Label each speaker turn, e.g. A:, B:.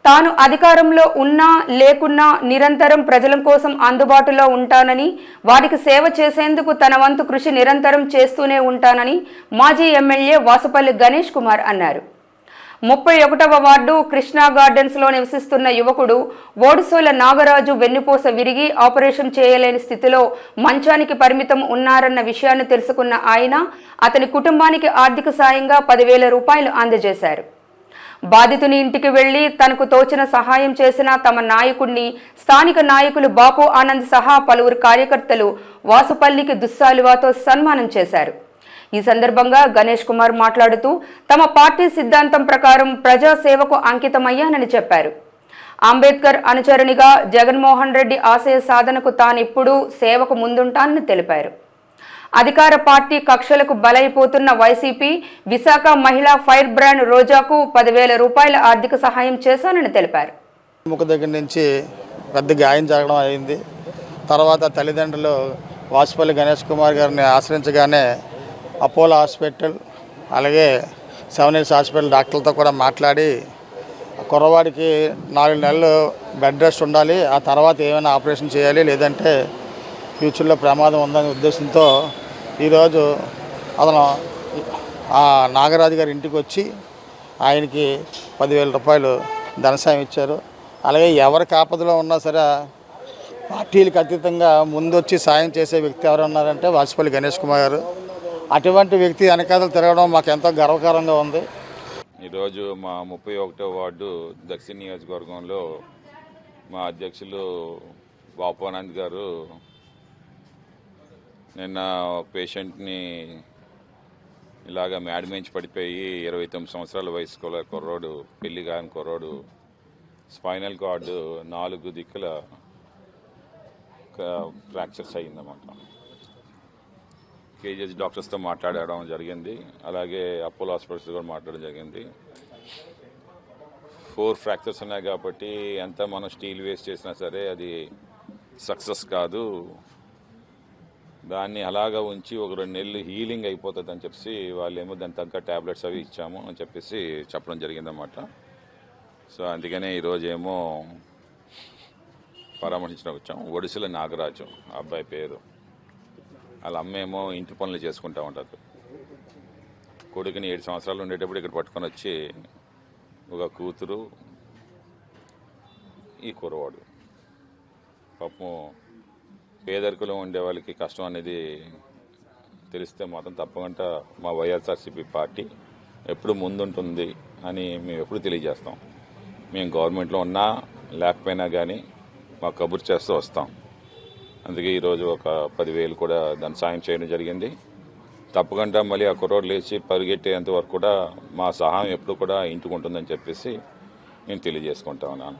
A: తాను అధికారంలో ఉన్నా లేకున్నా నిరంతరం ప్రజల కోసం అందుబాటులో ఉంటానని, వారికి సేవ చేసేందుకు తన వంతు కృషి నిరంతరం చేస్తూనే ఉంటానని మాజీ ఎమ్మెల్యే వాసుపల్లి గణేష్ కుమార్ అన్నారు. 31వ వార్డు కృష్ణా గార్డెన్స్లో నివసిస్తున్న యువకుడు ఓడిసోల నాగరాజు వెన్నుపూస విరిగి ఆపరేషన్ చేయలేని స్థితిలో మంచానికి పరిమితం ఉన్నారన్న విషయాన్ని తెలుసుకున్న ఆయన అతని కుటుంబానికి ఆర్థిక సాయంగా 10,000 రూపాయలు అందజేశారు. బాధితుని ఇంటికి వెళ్లి తనకు తోచిన సహాయం చేసిన తమ నాయకుడిని స్థానిక నాయకులు బాపు ఆనంద్ సహా పలువురు కార్యకర్తలు వాసుపల్లికి దుస్సాలువాతో సన్మానం చేశారు. ఈ సందర్భంగా గణేష్ కుమార్ మాట్లాడుతూ తమ పార్టీ సిద్ధాంతం ప్రకారం ప్రజాసేవకు అంకితమయ్యానని చెప్పారు. అంబేద్కర్ అనుచరునిగా జగన్మోహన్ రెడ్డి ఆశయ సాధనకు తానెప్పుడూ సేవకు ముందుంటానని తెలిపారు. అధికార పార్టీ కక్షలకు బలైపోతున్న వైసీపీ విశాఖ మహిళా ఫైర్ బ్రాండ్ రోజాకు 10,000 రూపాయల ఆర్థిక సహాయం చేశానని తెలిపారు.
B: ముఖ దగ్గర నుంచి పెద్ద గాయం జరగడం అయింది. తర్వాత తల్లిదండ్రులు వాసుపల్లి గణేష్ కుమార్ గారిని ఆశ్రయించగానే అపోలో హాస్పిటల్ అలాగే 7 Hills హాస్పిటల్ డాక్టర్లతో కూడా మాట్లాడి కుర్రవాడికి 4 నెలలు బెడ్ రెస్ట్ ఉండాలి, ఆ తర్వాత ఏమైనా ఆపరేషన్ చేయాలి, లేదంటే ఫ్యూచర్లో ప్రమాదం ఉందనే ఉద్దేశంతో ఈరోజు అతను ఆ నాగరాజు గారి ఇంటికి వచ్చి ఆయనకి 10,000 రూపాయలు ధనసాయం ఇచ్చారు. అలాగే ఎవరికి ఆపదలో ఉన్నా సరే పార్టీలకు అతీతంగా ముందొచ్చి సాయం చేసే వ్యక్తి ఎవరు ఉన్నారంటే వాసుపల్లి గణేష్ కుమార్ గారు. అటువంటి వ్యక్తి వెనకాతలు తిరగడం మాకు ఎంతో గర్వకారంగా ఉంది.
C: ఈరోజు మా 31వ వార్డు దక్షిణ నియోజకవర్గంలో మా అధ్యక్షులు బాపు ఆనంద్ గారు నిన్న పేషెంట్ని ఇలాగ మేడమించి పడిపోయి 29 సంవత్సరాల వయసు కుర్రోడు, పెళ్లి కాని కుర్రోడు, స్పైనల్ కార్డు 4 దిక్కుల ఫ్రాక్చర్స్ అయ్యిందన్నమాట. కేజీహెచ్ డాక్టర్స్తో మాట్లాడడం జరిగింది, అలాగే అపోలో హాస్పిటల్స్ కూడా మాట్లాడడం జరిగింది. 4 ఫ్రాక్చర్స్ ఉన్నాయి కాబట్టి ఎంత మనం స్టీల్ వేస్ట్ చేసినా సరే అది సక్సెస్ కాదు, దాన్ని అలాగా ఉంచి ఒక 2 నెలలు హీలింగ్ అయిపోతుంది అని చెప్పి వాళ్ళేమో దాని తగ్గ ట్యాబ్లెట్స్ అవి ఇచ్చాము అని చెప్పేసి చెప్పడం జరిగిందన్నమాట. సో అందుకనే ఈరోజు ఏమో పరామర్శించడానికి వచ్చాము. ఒడిశల నాగరాజు అబ్బాయి పేరు, వాళ్ళ అమ్మేమో ఇంటి పనులు చేసుకుంటూ ఉంటుంది. కొడుకుని 7 సంవత్సరాలు ఉండేటప్పుడు ఇక్కడ పట్టుకొని వచ్చి ఒక కూతురు, ఈ కుర్రవాడు. పాపం పేదరికలో ఉండే వాళ్ళకి కష్టం అనేది తెలిస్తే మాత్రం తప్పకుండా మా వైఎస్ఆర్సీపీ పార్టీ ఎప్పుడు ముందుంటుంది అని మేము ఎప్పుడు తెలియజేస్తాం. మేము గవర్నమెంట్లో ఉన్నా లేకపోయినా కానీ మాకు కబుర్ చేస్తూ వస్తాం. అందుకే ఈరోజు ఒక 10,000 కూడా దాని సాయం చేయడం జరిగింది. తప్పకుండా మళ్ళీ ఆ కుర్రోడు లేచి పరిగెట్టేంత వరకు కూడా మా సహాయం ఎప్పుడు కూడా ఇంటికి ఉంటుందని చెప్పేసి నేను తెలియజేసుకుంటా ఉన్నాను.